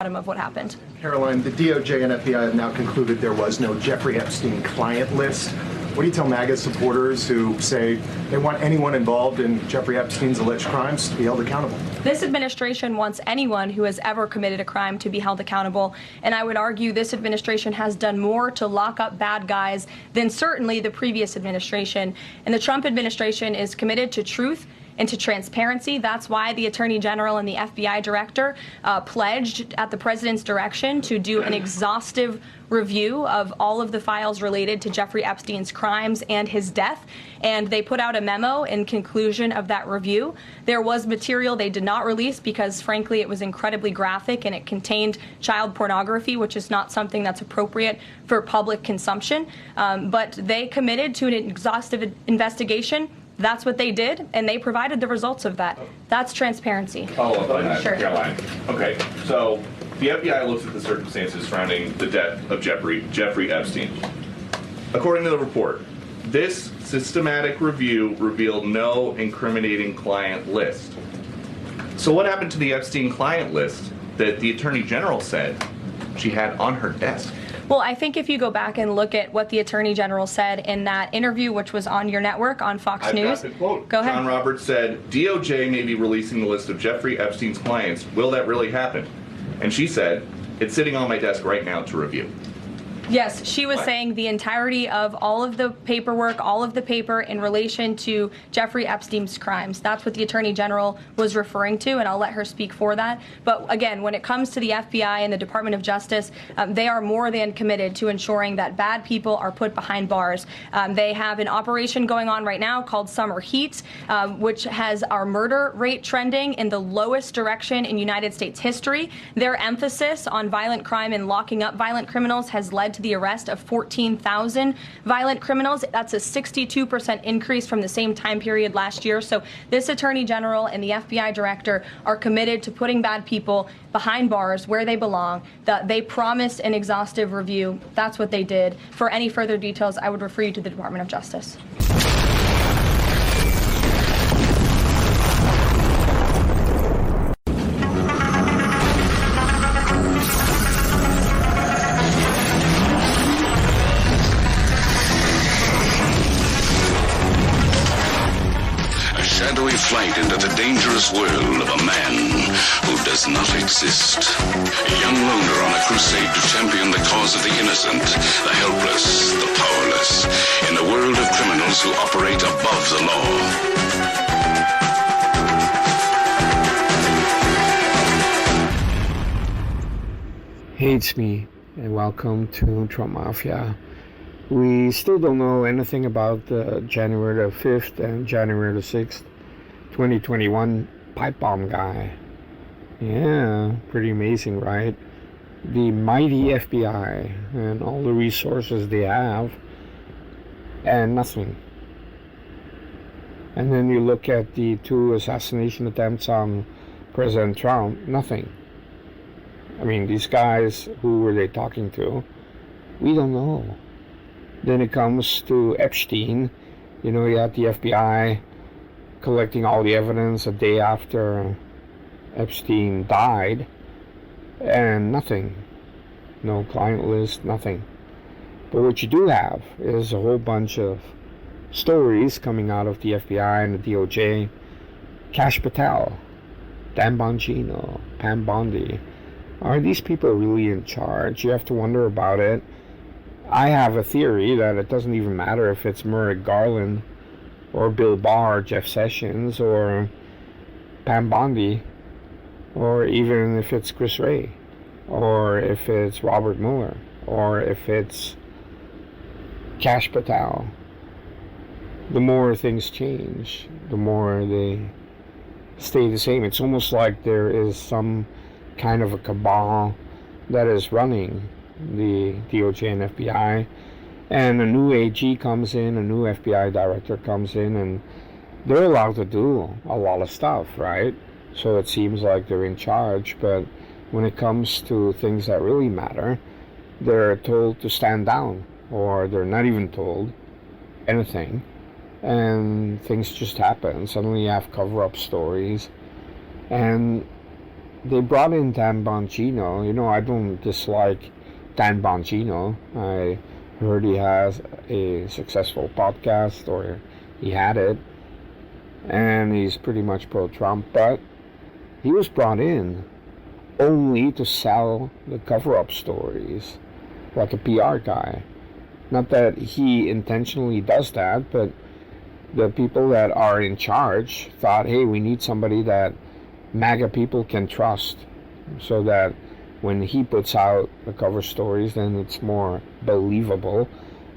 bottom of what happened. Caroline, the DOJ and FBI have now concluded there was no Jeffrey Epstein client list. What do you tell MAGA supporters who say they want anyone involved in Jeffrey Epstein's alleged crimes to be held accountable? This administration wants anyone who has ever committed a crime to be held accountable, and I would argue this administration has done more to lock up bad guys than certainly the previous administration. And the Trump administration is committed to truth and to transparency. That's why the Attorney General and the FBI Director pledged at the President's direction to do an exhaustive review of all of the files related to Jeffrey Epstein's crimes and his death. And they put out a memo in conclusion of that review. There was material they did not release because, frankly, it was incredibly graphic and it contained child pornography, which is not something that's appropriate for public consumption. But they committed to an exhaustive investigation. That's what they did, and they provided the results of that. That's transparency. Follow up on that, Sure. Caroline. Okay, so the FBI looks at the circumstances surrounding the death of Jeffrey Epstein. According to the report, this systematic review revealed no incriminating client list. So what happened to the Epstein client list that the Attorney General said she had on her desk? Well, I think if you go back and look at what the Attorney General said in that interview, which was on your network, on Fox News. Got the quote. Go ahead. John Roberts said, DOJ may be releasing the list of Jeffrey Epstein's clients. Will that really happen? And she said, it's sitting on my desk right now to review. Yes, she was saying the entirety of all of the paperwork, all of the paper in relation to Jeffrey Epstein's crimes. That's what the Attorney General was referring to, and I'll let her speak for that. But again, when it comes to the FBI and the Department of Justice, they are more than committed to ensuring that bad people are put behind bars. They have an operation going on right now called Summer Heat, which has our murder rate trending in the lowest direction in United States history. Their emphasis on violent crime and locking up violent criminals has led to the arrest of 14,000 violent criminals. That's a 62% increase from the same time period last year. So this Attorney General and the FBI Director are committed to putting bad people behind bars where they belong. They promised an exhaustive review. That's what they did. For any further details, I would refer you to the Department of Justice. Flight into the dangerous world of a man who does not exist. A young loner on a crusade to champion the cause of the innocent, the helpless, the powerless, in a world of criminals who operate above the law. Hey, it's me, and welcome to Trump Mafia. We still don't know anything about the January the 5th and January the 6th. 2021 pipe bomb guy. Yeah, pretty amazing, right? The mighty FBI and all the resources they have, and nothing. And then you look at the 2 assassination attempts on President Trump, nothing. I mean, these guys, who were they talking to? We don't know. Then it comes to Epstein. You know, you had the FBI collecting all the evidence a day after Epstein died, and nothing. No client list, nothing. But what you do have is a whole bunch of stories coming out of the FBI and the DOJ. Kash Patel, Dan Bongino, Pam Bondi. Are these people really in charge? You have to wonder about it. I have a theory that it doesn't even matter if it's Merrick Garland or Bill Barr, Jeff Sessions, or Pam Bondi, or even if it's Chris Wray, or if it's Robert Mueller, or if it's Kash Patel. The more things change, the more they stay the same. It's almost like there is some kind of a cabal that is running the DOJ and FBI. And a new AG comes in, a new FBI director comes in, and they're allowed to do a lot of stuff, right? So it seems like they're in charge, but when it comes to things that really matter, they're told to stand down, or they're not even told anything, and things just happen. Suddenly you have cover-up stories, and they brought in Dan Bongino. You know, I don't dislike Dan Bongino. I heard he has a successful podcast, or he had it, and he's pretty much pro-Trump, but he was brought in only to sell the cover-up stories, like a PR guy. Not that he intentionally does that, but the people that are in charge thought, hey, we need somebody that MAGA people can trust, so that when he puts out the cover stories, then it's more believable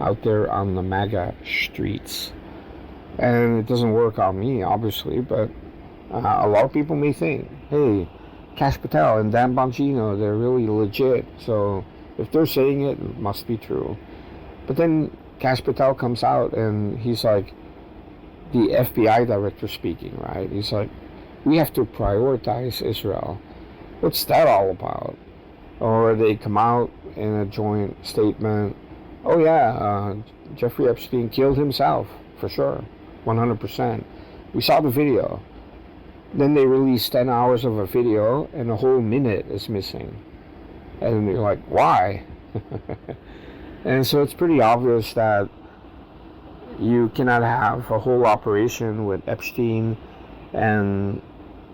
out there on the MAGA streets. And it doesn't work on me, obviously, but a lot of people may think, hey, Kash Patel and Dan Bongino, they're really legit, so if they're saying it, it must be true. But then Kash Patel comes out and he's like the FBI director speaking, right? He's like, we have to prioritize Israel. What's that all about? Or they come out in a joint statement, oh yeah, Jeffrey Epstein killed himself, for sure, 100%. We saw the video. Then they release 10 hours of a video and a whole minute is missing. And you're like, why? And so it's pretty obvious that you cannot have a whole operation with Epstein, and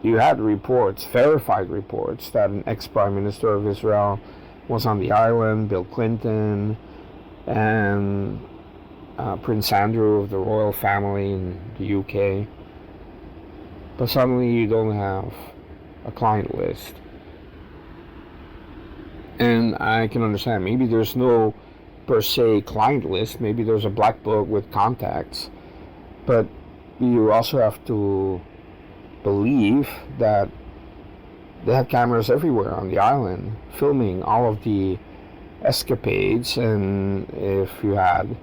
you had reports, verified reports, that an ex-prime minister of Israel was on the island, Bill Clinton, and Prince Andrew of the royal family in the UK. But suddenly you don't have a client list. And I can understand, maybe there's no per se client list, maybe there's a black book with contacts, but you also have to believe that they had cameras everywhere on the island filming all of the escapades, and if you had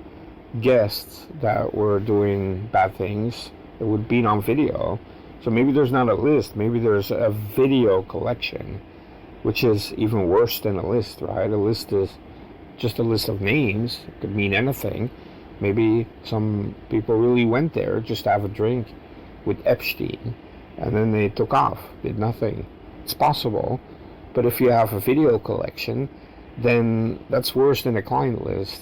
guests that were doing bad things, it would be on video. So maybe there's not a list, maybe there's a video collection, which is even worse than a list, right? A list is just a list of names. It could mean anything. Maybe some people really went there just to have a drink with Epstein, and then they took off, did nothing. It's possible. But if you have a video collection, then that's worse than a client list.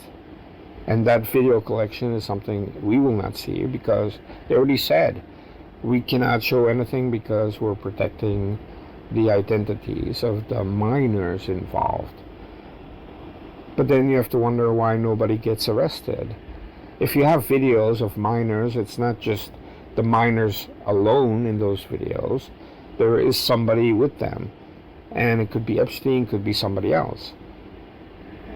And that video collection is something we will not see, because they already said we cannot show anything because we're protecting the identities of the minors involved. But then you have to wonder why nobody gets arrested. If you have videos of minors, it's not just the minors alone in those videos. There is somebody with them. And it could be Epstein, could be somebody else.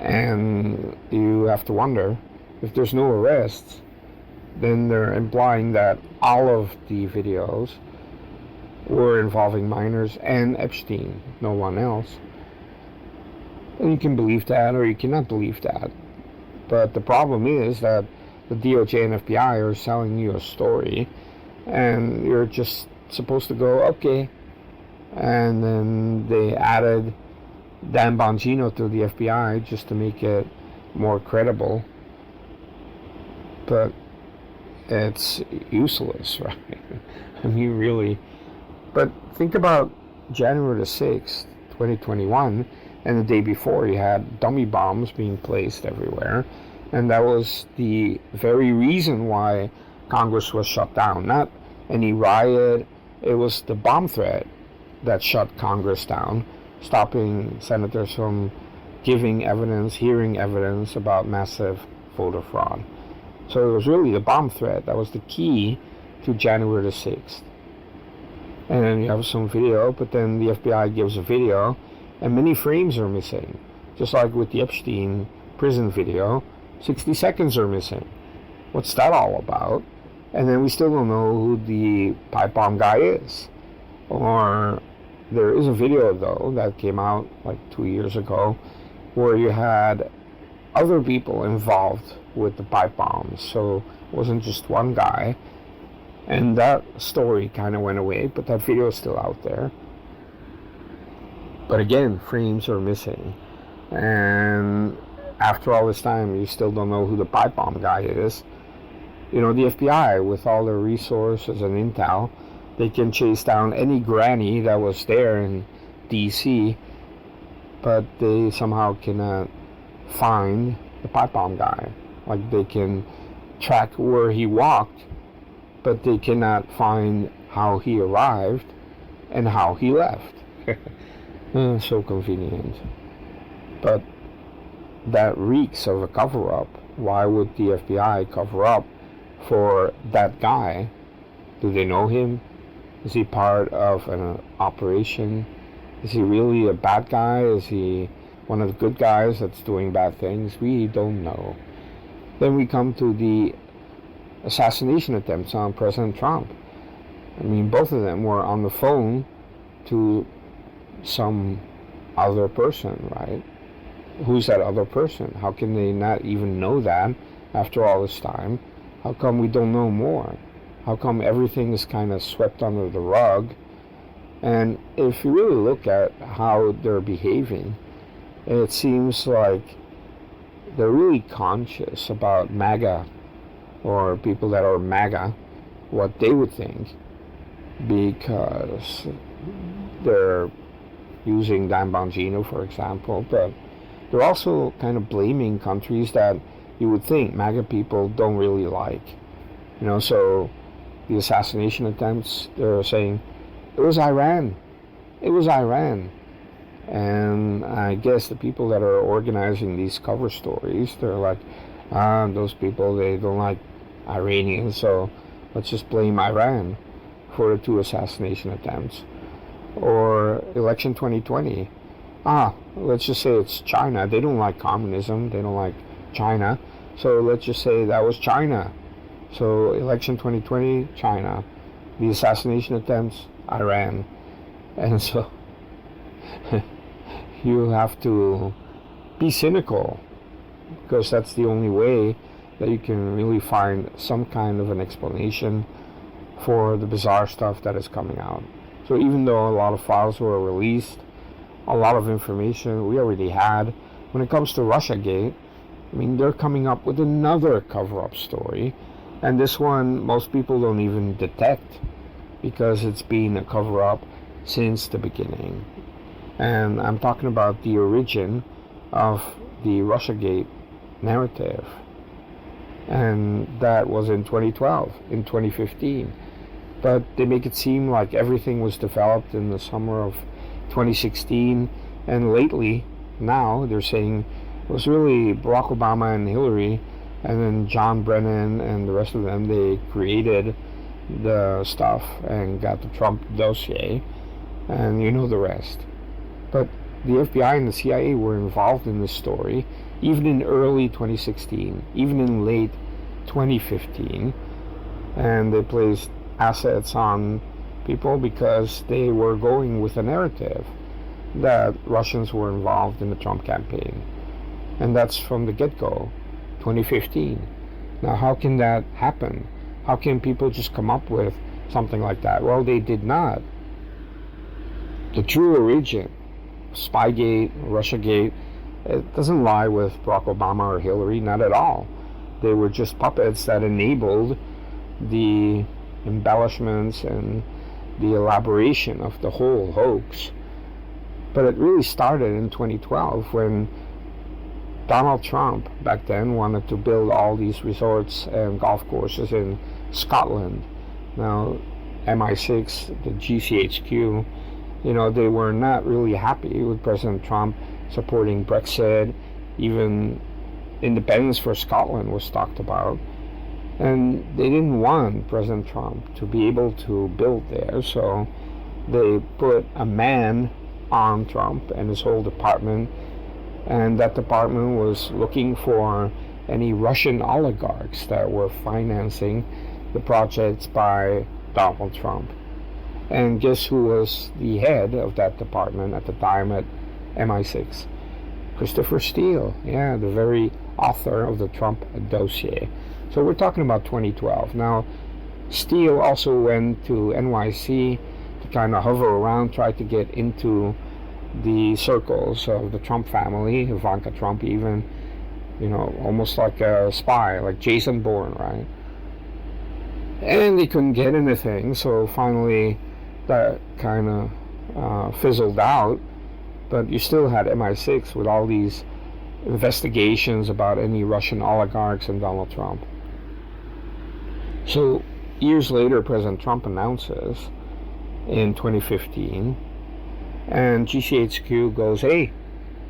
And you have to wonder, if there's no arrests, then they're implying that all of the videos were involving minors and Epstein, no one else. And you can believe that, or you cannot believe that. But the problem is that the DOJ and FBI are selling you a story, and you're just supposed to go, okay. And then they added Dan Bongino to the FBI just to make it more credible. But it's useless, right? I mean, really. But think about January the 6th, 2021, and the day before you had dummy bombs being placed everywhere. And that was the very reason why Congress was shut down. Not any riot, it was the bomb threat that shut Congress down, stopping senators from giving evidence, hearing evidence about massive voter fraud. So it was really the bomb threat that was the key to January the 6th. And then you have some video, but then the FBI gives a video, and many frames are missing. Just like with the Epstein prison video, 60 seconds are missing. What's that all about? And then we still don't know who the pipe bomb guy is. Or there is a video, though, that came out like 2 years ago, where you had other people involved with the pipe bombs. So it wasn't just one guy. And that story kind of went away, but that video is still out there. But again, frames are missing. And after all this time, you still don't know who the pipe bomb guy is. You know, the FBI, with all their resources and intel, they can chase down any granny that was there in D.C., but they somehow cannot find the pipe bomb guy. Like, they can track where he walked, but they cannot find how he arrived and how he left. So convenient. But that reeks of a cover-up. Why would the FBI cover up for that guy? Do they know him? Is he part of an operation? Is he really a bad guy? Is he one of the good guys that's doing bad things? We don't know. Then we come to the assassination attempts on President Trump. I mean, both of them were on the phone to some other person, right? Who's that other person? How can they not even know that after all this time? How come we don't know more? How come everything is kind of swept under the rug? And if you really look at how they're behaving, it seems like they're really conscious about MAGA, or people that are MAGA, what they would think, because they're using Dan Bongino, for example, but they're also kind of blaming countries that you would think MAGA people don't really like. You know, so the assassination attempts, they're saying, it was Iran. It was Iran. And I guess the people that are organizing these cover stories, they're like, those people, they don't like Iranians, so let's just blame Iran for the 2 assassination attempts. Or election 2020. Let's just say it's China. They don't like communism. They don't like China. So let's just say that was China. So election 2020, China. The assassination attempts, Iran. And so you have to be cynical, because that's the only way that you can really find some kind of an explanation for the bizarre stuff that is coming out. So even though a lot of files were released, a lot of information we already had, when it comes to Russiagate, I mean, they're coming up with another cover-up story, and this one most people don't even detect, because it's been a cover-up since the beginning. And I'm talking about the origin of the Russiagate narrative. And that was in 2012, in 2015. But they make it seem like everything was developed in the summer of 2016. And lately, now, they're saying it was really Barack Obama and Hillary, and then John Brennan and the rest of them, they created the stuff and got the Trump dossier, and you know the rest. But the FBI and the CIA were involved in this story, even in early 2016, even in late 2015, and they placed assets on people because they were going with a narrative that Russians were involved in the Trump campaign. And that's from the get-go, 2015. Now, how can that happen? How can people just come up with something like that? Well, they did not. The true origin, Spygate, Russiagate, it doesn't lie with Barack Obama or Hillary, not at all. They were just puppets that enabled the embellishments and the elaboration of the whole hoax. But it really started in 2012 when Donald Trump back then wanted to build all these resorts and golf courses in Scotland. Now, MI6, the GCHQ, you know, they were not really happy with President Trump supporting Brexit. Even independence for Scotland was talked about. And they didn't want President Trump to be able to build there, so they put a man on Trump and his whole department, and that department was looking for any Russian oligarchs that were financing the projects by Donald Trump. And guess who was the head of that department at the time at MI6? Christopher Steele, yeah, the very author of the Trump dossier. So we're talking about 2012. Now, Steele also went to NYC to kind of hover around, try to get into the circles of the Trump family, Ivanka Trump even, you know, almost like a spy, like Jason Bourne, right? And they couldn't get anything, so finally that kind of fizzled out, but you still had MI6 with all these investigations about any Russian oligarchs and Donald Trump. So years later, President Trump announces in 2015, and GCHQ goes, hey,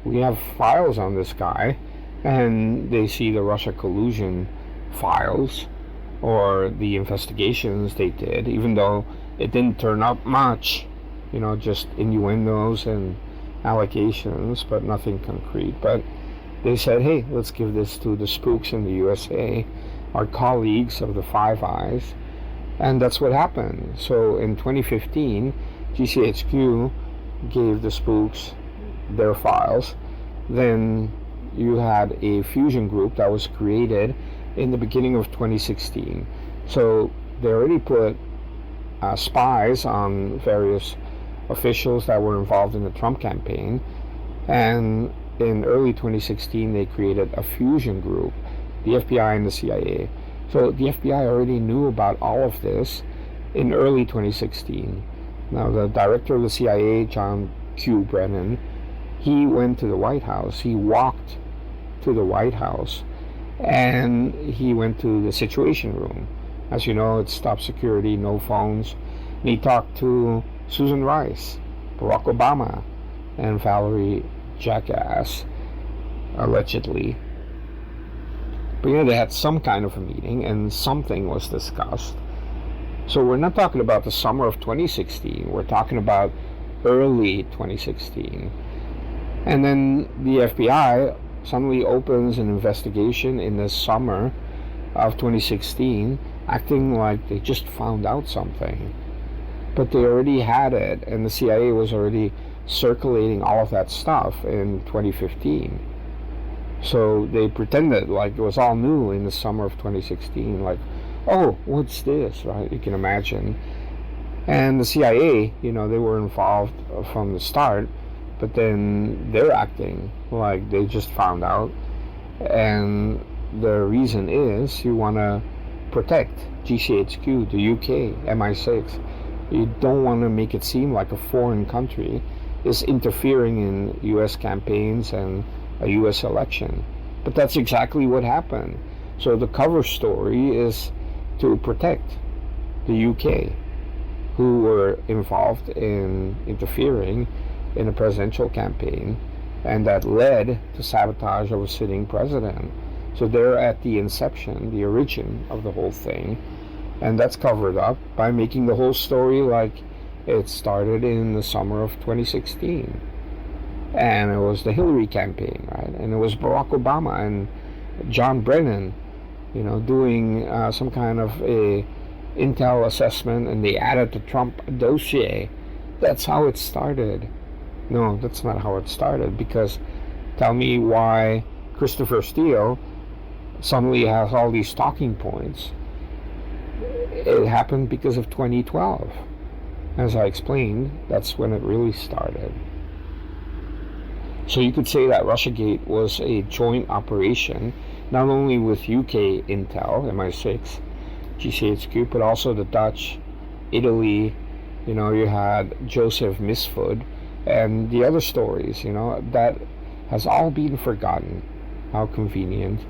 we have files on this guy, and they see the Russia collusion files or the investigations they did, even though it didn't turn up much, just innuendos and allegations, but nothing concrete. But they said, hey, let's give this to the spooks in the USA, our colleagues of the Five Eyes, and that's what happened. So in 2015, GCHQ gave the spooks their files. Then you had a fusion group that was created in the beginning of 2016. So they already put spies on various officials that were involved in the Trump campaign, and in early 2016 they created a fusion group, the FBI and the CIA. So the FBI already knew about all of this in early 2016. Now the director of the CIA, John Q. Brennan, he went to the White House. He walked to the White House and he went to the Situation Room. As you know, it's top security, no phones. And he talked to Susan Rice, Barack Obama, and Valerie Jackass, allegedly. But they had some kind of a meeting and something was discussed. So we're not talking about the summer of 2016. We're talking about early 2016. And then the FBI suddenly opens an investigation in the summer of 2016, acting like they just found out something. But they already had it, and the CIA was already circulating all of that stuff in 2015. So they pretended like it was all new in the summer of 2016, like, oh, what's this, right? You can imagine. And the CIA, they were involved from the start, but then they're acting like they just found out. And the reason is you want to protect GCHQ, the UK, MI6. You don't want to make it seem like a foreign country is interfering in US campaigns and a US election. But that's exactly what happened. So the cover story is to protect the UK, who were involved in interfering in a presidential campaign, and that led to sabotage of a sitting president. So they're at the inception, the origin of the whole thing, and that's covered up by making the whole story like it started in the summer of 2016. And it was the Hillary campaign, right? And it was Barack Obama and John Brennan, doing some kind of a intel assessment, and they added the Trump dossier. That's how it started. No, that's not how it started, because tell me why Christopher Steele suddenly has all these talking points. It happened because of 2012. As I explained, that's when it really started. So you could say that Russiagate was a joint operation, not only with UK Intel, MI6, GCHQ, but also the Dutch, Italy, you had Joseph Misfud, and the other stories, that has all been forgotten. How convenient.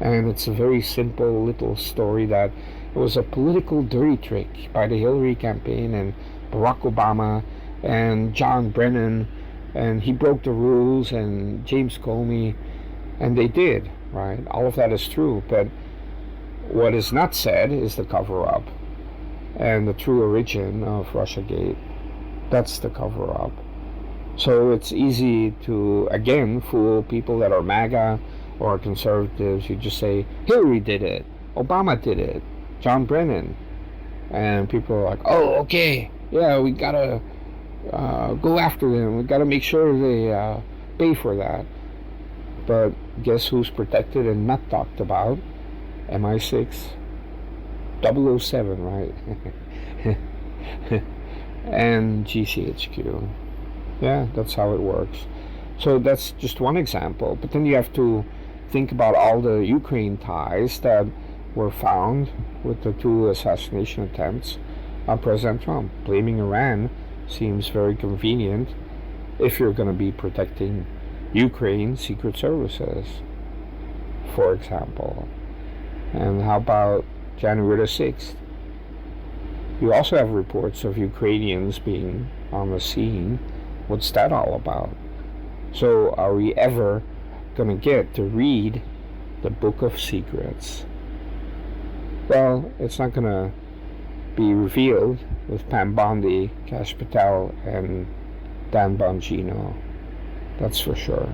And it's a very simple little story that it was a political dirty trick by the Hillary campaign and Barack Obama and John Brennan, and he broke the rules, and James Comey, and they did, right? All of that is true, but what is not said is the cover-up and the true origin of Russiagate. That's the cover-up. So it's easy to, again, fool people that are MAGA or conservatives. You just say, Hillary did it, Obama did it, John Brennan. And people are like, oh, okay, yeah, we gotta go after them. We gotta make sure they pay for that. But guess who's protected and not talked about? MI6, 007, right? And GCHQ. Yeah, that's how it works. So that's just one example. But then you have to think about all the Ukraine ties that were found with the 2 assassination attempts on President Trump, blaming Iran seems very convenient if you're going to be protecting Ukraine secret services, for example. And how about January the 6th? You also have reports of Ukrainians being on the scene. What's that all about? So are we ever going to get to read the Book of Secrets? Well, it's not going to be revealed with Pam Bondi, Kash Patel, and Dan Bongino. That's for sure.